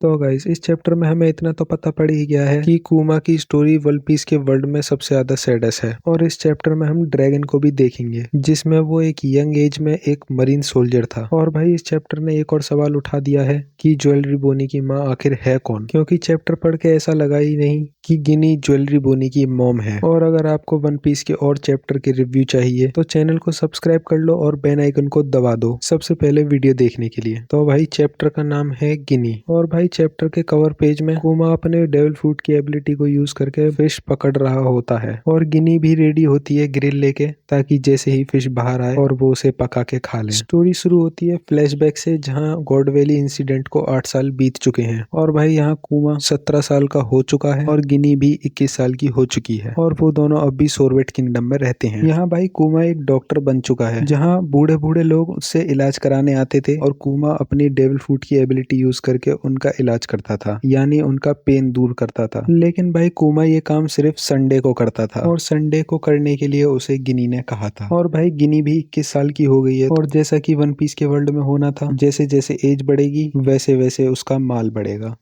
तो गाइस इस चैप्टर में हमें इतना तो पता पड़ ही गया है कि कुमा की स्टोरी वन पीस के वर्ल्ड में सबसे ज्यादा सैडेस्ट है। और इस चैप्टर में हम ड्रैगन को भी देखेंगे जिसमें वो एक यंग एज में एक मरीन सोल्जर था। और भाई इस चैप्टर ने एक और सवाल उठा दिया है कि ज्वेलरी बोनी की माँ आखिर है कौन, क्योंकि चैप्टर पढ़ के ऐसा लगा ही नहीं कि गिनी ज्वेलरी बोनी की मॉम है। और अगर आपको वन पीस के और चैप्टर के रिव्यू चाहिए तो चैनल को सब्सक्राइब कर लो और बेल आइकन को दबा दो सबसे पहले वीडियो देखने के लिए। तो भाई चैप्टर का नाम है गिनी। और भाई चैप्टर के कवर पेज में कुमा अपने डेविल फ्रूट की एबिलिटी को यूज करके फिश पकड़ रहा होता है और गिनी भी रेडी होती है ग्रिल लेके, ताकि जैसे ही फिश बाहर आए और वो उसे पका के खा ले। स्टोरी शुरू होती है फ्लैशबैक से, जहाँ गॉड वैली इंसिडेंट को 8 साल बीत चुके हैं। और भाई यहाँ कुमा 17 साल का हो चुका है और गिनी भी 21 साल की हो चुकी है और वो दोनों अब भी सोरवेट किंगडम में रहते हैं। यहाँ भाई कुमा एक डॉक्टर बन चुका है, जहाँ बूढ़े बूढ़े लोग उससे इलाज कराने आते थे और कुमा अपनी डेविल फ्रूट की एबिलिटी यूज करके उनका इलाज करता था, यानी उनका पेन दूर करता था। लेकिन भाई कुमा ये काम सिर्फ संडे को करता था और संडे को करने के लिए उसे गिनी ने कहा था। और भाई गिनी भी 21 साल की हो गई है और जैसा कि वन पीस के वर्ल्ड में होना था, जैसे जैसे एज बढ़ेगी वैसे वैसे उसका माल बढ़ेगा।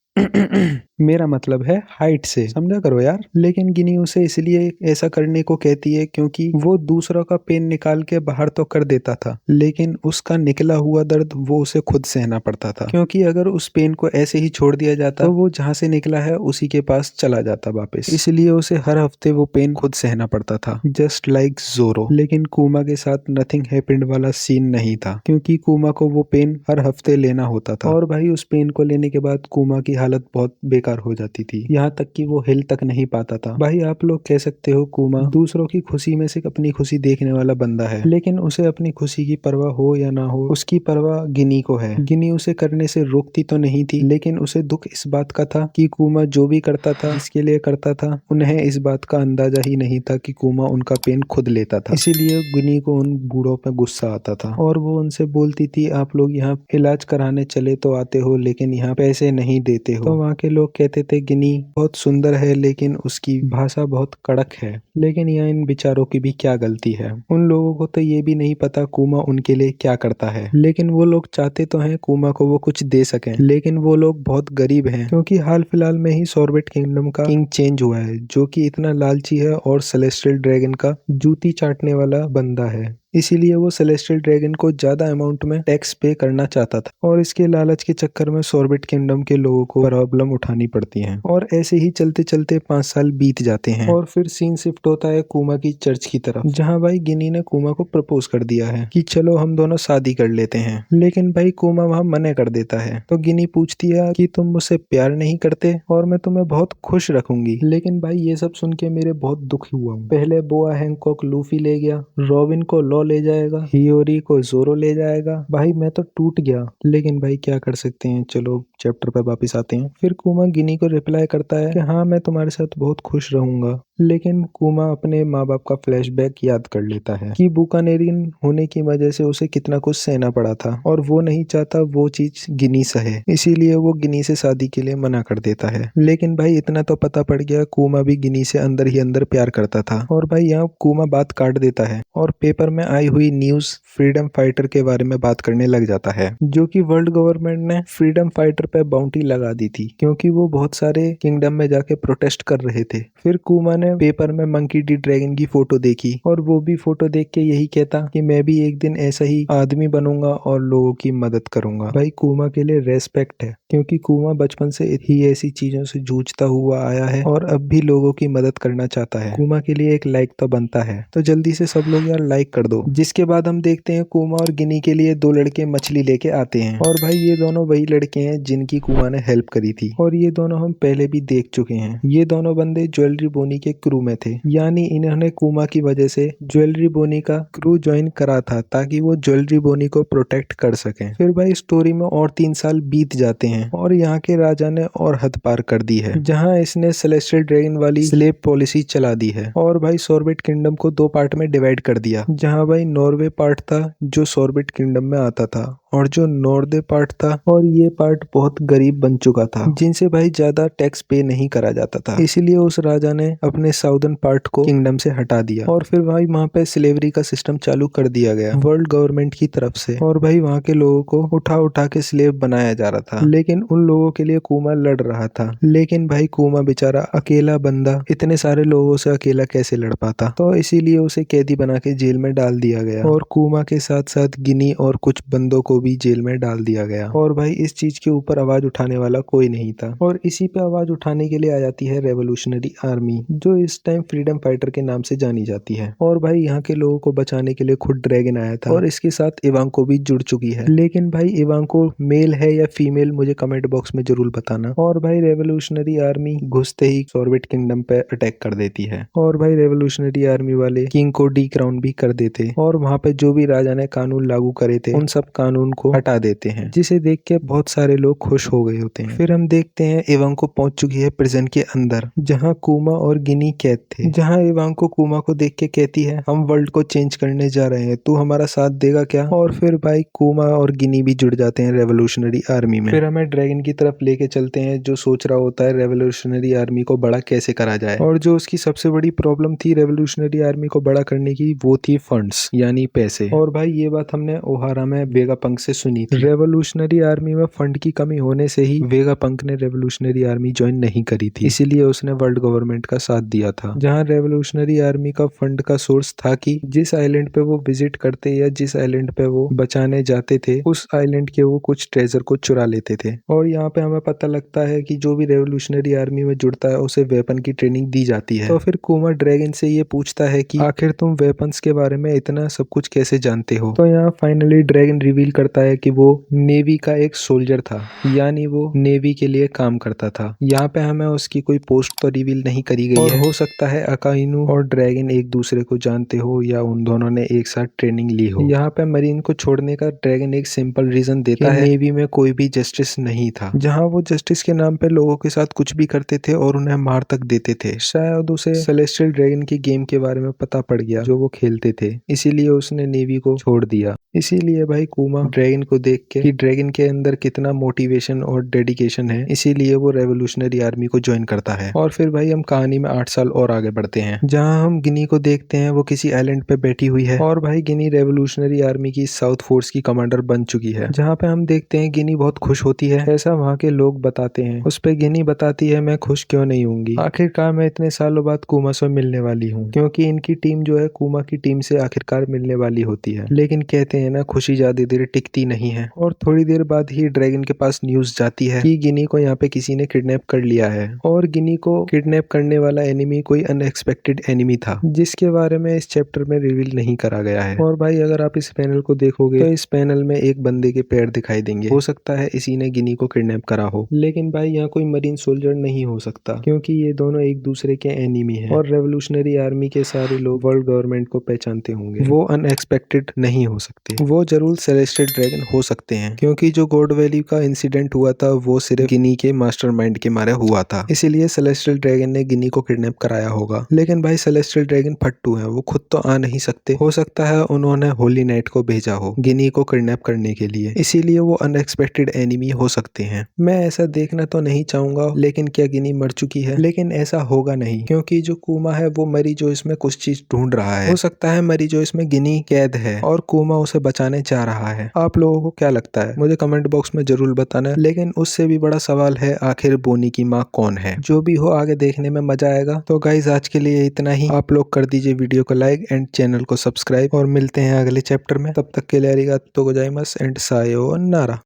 मेरा मतलब है हाइट से, समझा करो यार। लेकिन गिनी उसे इसलिए ऐसा करने को कहती है क्योंकि वो दूसरों का पेन निकाल के बाहर तो कर देता था, लेकिन उसका निकला हुआ दर्द वो उसे खुद सहना पड़ता था, क्योंकि अगर उस पेन को ऐसे ही छोड़ दिया जाता तो वो जहाँ से निकला है उसी के पास चला जाता वापस। इसलिए उसे हर हफ्ते वो पेन खुद सहना पड़ता था, जस्ट लाइक जोरो। लेकिन कुमा के साथ नथिंग हैपेंड वाला सीन नहीं था, क्योंकि कुमा को वो पेन हर हफ्ते लेना होता था। और भाई उस पेन को लेने के बाद कुमा की हालत बहुत बेकार हो जाती थी, यहाँ तक कि वो हिल तक नहीं पाता था। भाई आप लोग कह सकते हो कुमा दूसरों की खुशी में से अपनी खुशी देखने वाला बंदा है, लेकिन उसे अपनी खुशी की परवाह हो या ना हो, उसकी परवाह गिनी को है। गिनी उसे करने से रोकती तो नहीं थी, लेकिन उसे दुख इस बात का था कि कुमा जो भी करता था, जिसके लिए करता था, उन्हें इस बात का अंदाजा ही नहीं था कि कुमा उनका पेन खुद लेता था। इसीलिए गिनी को उन बूढ़ों पे गुस्सा आता था और वो उनसे बोलती थी, आप लोग यहाँ इलाज कराने चले तो आते हो, लेकिन यहाँ पैसे नहीं देते हो। तो वहाँ के लोग कहते थे गिनी बहुत सुंदर है, लेकिन उसकी भाषा बहुत कड़क है। लेकिन यहाँ इन बेचारों की भी क्या गलती है, उन लोगों को तो ये भी नहीं पता कुमा उनके लिए क्या करता है। लेकिन वो लोग चाहते तो हैं कुमा को वो कुछ दे सकें, लेकिन वो लोग बहुत गरीब हैं, क्योंकि हाल फिलहाल में ही सोरबेट किंगडम का किंग चेंज हुआ है, जो कि इतना लालची है और सेलेस्टियल ड्रैगन का जूती चाटने वाला बंदा है। इसीलिए वो सेलेस्टियल ड्रैगन को ज्यादा अमाउंट में टैक्स पे करना चाहता था और इसके लालच के चक्कर में सोरबेट किंगडम के लोगों को प्रॉब्लम उठानी पड़ती है। और ऐसे ही चलते चलते 5 साल बीत जाते हैं और फिर सीन शिफ्ट होता है कुमा की चर्च की तरफ, जहाँ भाई गिनी ने कुमा को प्रपोज कर दिया है कि चलो हम दोनों शादी कर लेते हैं। लेकिन भाई कुमा वहाँ मना कर देता है। तो गिनी पूछती है कि तुम मुझसे प्यार नहीं करते और मैं तुम्हें बहुत खुश रखूंगी। लेकिन भाई ये सब सुन के मेरे बहुत दुखी हुआ। पहले बोआ हैंकॉक लूफी ले गया, रॉबिन को लॉ ले जाएगा, हियोरी को जोरो ले जाएगा। भाई मैं तो टूट गया, लेकिन भाई क्या कर सकते हैं। चलो चैप्टर पे वापस आते हैं। फिर कुमा गिनी को रिप्लाई करता है कि हाँ मैं तुम्हारे साथ बहुत खुश रहूंगा। लेकिन कुमा अपने माँ बाप का फ्लैशबैक याद कर लेता है कि बुकानेरियन होने की वजह से उसे कितना कुछ सहना पड़ा था और वो नहीं चाहता वो चीज गिनी सहे, इसीलिए वो गिनी से शादी के लिए मना कर देता है। लेकिन भाई इतना तो पता पड़ गया कुमा भी गिनी से अंदर ही अंदर प्यार करता था। और भाई यहाँ कुमा बात काट देता है और पेपर में आई हुई न्यूज फ्रीडम फाइटर के बारे में बात करने लग जाता है, जो कि वर्ल्ड गवर्नमेंट ने फ्रीडम फाइटर पे बाउंटी लगा दी थी, क्योंकि वो बहुत सारे किंगडम में जाके प्रोटेस्ट कर रहे थे। फिर कुमा ने पेपर में मंकी डी ड्रैगन की फोटो देखी और वो भी फोटो देख के यही कहता कि मैं भी एक दिन ऐसा ही आदमी बनूंगा और लोगों की मदद करूंगा। भाई कुमा के लिए रेस्पेक्ट है, क्योंकि कुमा बचपन से ही ऐसी चीजों से जूझता हुआ आया है और अब भी लोगों की मदद करना चाहता है। कुमा के लिए एक लाइक तो बनता है, तो जल्दी से सब लोग यार लाइक कर दो। जिसके बाद हम देखते हैं कुमा और गिनी के लिए 2 लड़के मछली लेके आते हैं और भाई ये दोनों वही लड़के हैं जिनकी कुमा ने हेल्प करी थी और ये दोनों हम पहले भी देख चुके हैं। ये दोनों बंदे ज्वेलरी बोनी के क्रू में थे, यानी इन्होंने कुमा की वजह से ज्वेलरी बोनी का क्रू ज्वाइन करा था ताकि वो ज्वेलरी बोनी को प्रोटेक्ट कर सकें। फिर भाई स्टोरी में और 3 साल बीत जाते हैं और यहाँ के राजा ने और हद पार कर दी है, जहाँ इसने सेलेस्टियल ड्रैगन वाली स्लेव पॉलिसी चला दी है और भाई सोरबेट किंगडम को 2 पार्ट में डिवाइड कर दिया, जहाँ भाई नॉर्वे पार्ट था जो सोरबेट किंगडम में आता था और जो नॉर्दे पार्ट था और ये पार्ट बहुत गरीब बन चुका था, जिनसे भाई ज्यादा टैक्स पे नहीं करा जाता था। इसीलिए उस राजा ने अपने साउदर्न पार्ट को किंगडम से हटा दिया और फिर भाई वहाँ पे स्लेवरी का सिस्टम चालू कर दिया गया वर्ल्ड गवर्नमेंट की तरफ से। और भाई वहाँ के लोगों को उठा उठा के स्लेव बनाया जा रहा था, लेकिन उन लोगों के लिए कूमा लड़ रहा था। लेकिन भाई कूमा बेचारा अकेला बंदा इतने सारे लोगों से अकेला कैसे लड़ पाता, तो इसीलिए उसे कैदी बना के जेल में डाल दिया गया और कूमा के साथ साथ गिनी और कुछ बंदों को भी जेल में डाल दिया गया। और भाई इस चीज के ऊपर आवाज उठाने वाला कोई नहीं था और इसी पे आवाज उठाने के लिए आ जाती है रेवोल्यूशनरी आर्मी, जो इस टाइम फ्रीडम फाइटर के नाम से जानी जाती है। और भाई यहाँ के लोगों को बचाने के लिए खुद ड्रैगन आया था और इसके साथ इवांको भी जुड़ चुकी है। लेकिन भाई इवांको मेल है या फीमेल मुझे कमेंट बॉक्स में जरूर बताना। और भाई रेवोल्यूशनरी आर्मी घुसते ही सॉर्बिट किंगडम पे अटैक कर देती है और भाई रेवोल्यूशनरी आर्मी वाले किंग को डी क्राउन भी कर देते और वहाँ पे जो भी राजा ने कानून लागू करे थे उन सब कानून को हटा देते हैं, जिसे देख के बहुत सारे लोग खुश हो गए होते हैं। फिर हम देखते हैं इवांको पहुंच चुकी है प्रिजन के अंदर, जहाँ कूमा और गिनी कैद थे। जहाँ इवांको कूमा को देख के कहती है हम वर्ल्ड को चेंज करने जा रहे हैं, तू हमारा साथ देगा क्या? और फिर भाई कूमा और गिनी भी जुड़ जाते हैं रेवोल्यूशनरी आर्मी में। फिर हमें ड्रैगन की तरफ लेके चलते हैं, जो सोच रहा होता है रेवोल्यूशनरी आर्मी को बड़ा कैसे करा जाए। और जो उसकी सबसे बड़ी प्रॉब्लम थी रेवोल्यूशनरी आर्मी को बड़ा करने की, वो थी फंड्स यानी पैसे। और भाई ये बात हमने ओहारा में वेगापंक से सुनी थी। रेवोल्यूशनरी आर्मी में फंड की कमी होने से ही वेगापंक ने रेवोल्यूशनरी आर्मी ज्वाइन नहीं करी थी, इसीलिए उसने वर्ल्ड गवर्नमेंट का साथ दिया था। जहां रेवोल्यूशनरी आर्मी का फंड का सोर्स था कि जिस आइलैंड पे वो विजिट करते या जिस आइलैंड पे वो बचाने जाते थे, उस आइलैंड के वो कुछ ट्रेजर को चुरा लेते थे। और यहाँ पे हमें पता लगता है कि जो भी रेवोल्यूशनरी आर्मी में जुड़ता है उसे वेपन की ट्रेनिंग दी जाती है। तो फिर कूमा ड्रैगन से ये पूछता है कि आखिर तुम वेपन्स के बारे में इतना सब कुछ कैसे जानते हो? तो यहाँ फाइनली ड्रैगन रिवील करता है कि वो नेवी का एक सोल्जर था, यानी वो नेवी के लिए काम करता था। यहाँ पे हमें उसकी कोई पोस्ट तो रिवील नहीं करी गई है। हो सकता है अकाइनू और ड्रैगन एक दूसरे को जानते हो या उन दोनों ने एक साथ ट्रेनिंग ली हो। यहाँ पे मरीन को छोड़ने का ड्रैगन एक सिंपल रीजन देता है, नेवी में कोई भी जस्टिस नहीं था। जहाँ वो जस्टिस के नाम पे लोगों के साथ कुछ भी करते थे और उन्हें मार तक देते थे। शायद उसे सेलेस्टियल ड्रैगन की गेम के बारे में पता पड़ गया जो वो खेलते थे, इसीलिए उसने नेवी को छोड़ दिया। इसीलिए भाई कूमा ड्रैगन को देख के कि ड्रैगन के अंदर कितना मोटिवेशन और डेडिकेशन है, इसीलिए वो रेवोल्यूशनरी आर्मी को ज्वाइन करता है। और फिर भाई हम कहानी में 8 साल और आगे बढ़ते हैं, जहां हम गिनी को देखते हैं वो किसी आइलैंड पे बैठी हुई है और भाई गिनी रेवोल्यूशनरी आर्मी की साउथ फोर्स की कमांडर बन चुकी है। जहाँ पे हम देखते हैं गिनी बहुत खुश होती है, ऐसा वहाँ के लोग बताते हैं। उस पे गिनी बताती है मैं खुश क्यों नहीं होंगी, आखिरकार मैं इतने सालों बाद कूमा से मिलने वाली हूँ, क्योंकि इनकी टीम जो है कूमा की टीम से आखिरकार मिलने वाली होती है। लेकिन कहते हैं ना खुशी ज्यादा देर टिकती नहीं है। और थोड़ी देर बाद ही ड्रैगन के पास न्यूज जाती है कि गिनी को यहाँ पे किसी ने किडनैप कर लिया है और गिनी को किडनैप करने वाला एनिमी कोई अनएक्सपेक्टेड एनिमी था, जिसके बारे में इस चैप्टर में रिवील नहीं करा गया है। और भाई अगर आप इस पैनल को देखोगे तो इस पैनल में एक बंदे के पैर दिखाई देंगे, हो सकता है इसी ने गिनी को किडनैप करा हो। लेकिन भाई यहाँ कोई मरीन सोल्जर नहीं हो सकता, क्योंकि ये दोनों एक दूसरे के एनिमी हैं और रेवोल्यूशनरी आर्मी के सारे लोग वर्ल्ड गवर्नमेंट को पहचानते होंगे। वो अनएक्सपेक्टेड नहीं हो सकते, वो जरूर सेलेस्टियल ड्रैगन हो सकते हैं, क्योंकि जो गॉड वैली का इंसिडेंट हुआ था वो सिर्फ गिनी के मास्टरमाइंड के मारे हुआ था, इसीलिए सेलेस्टियल ड्रैगन ने गिनी को किडनैप कराया होगा। लेकिन भाई सेलेस्टियल ड्रैगन फट्टू हैं, वो खुद तो आ नहीं सकते। हो सकता है उन्होंने होली नाइट को भेजा हो गिनी को किडनैप करने के लिए, इसीलिए वो अनएक्सपेक्टेड एनिमी हो सकते हैं। मैं ऐसा देखना तो नहीं चाहूंगा, लेकिन क्या गिनी मर चुकी है? लेकिन ऐसा होगा नहीं, क्योंकि जो कूमा है वो मरी जो इसमें कुछ चीज ढूंढ रहा है। हो सकता है मरी जो इसमें गिनी कैद है और कूमा उसे बचाने जा रहा है। आप लोगों को क्या लगता है मुझे कमेंट बॉक्स में जरूर बताना। लेकिन उससे भी बड़ा सवाल है आखिर बोनी की माँ कौन है? जो भी हो आगे देखने में मजा आएगा। तो गाइज आज के लिए इतना ही। आप लोग कर दीजिए वीडियो को लाइक एंड चैनल को सब्सक्राइब और मिलते हैं अगले चैप्टर में। तब तक के लिए अरिगातो गोजाइमास एंड सायोनारा।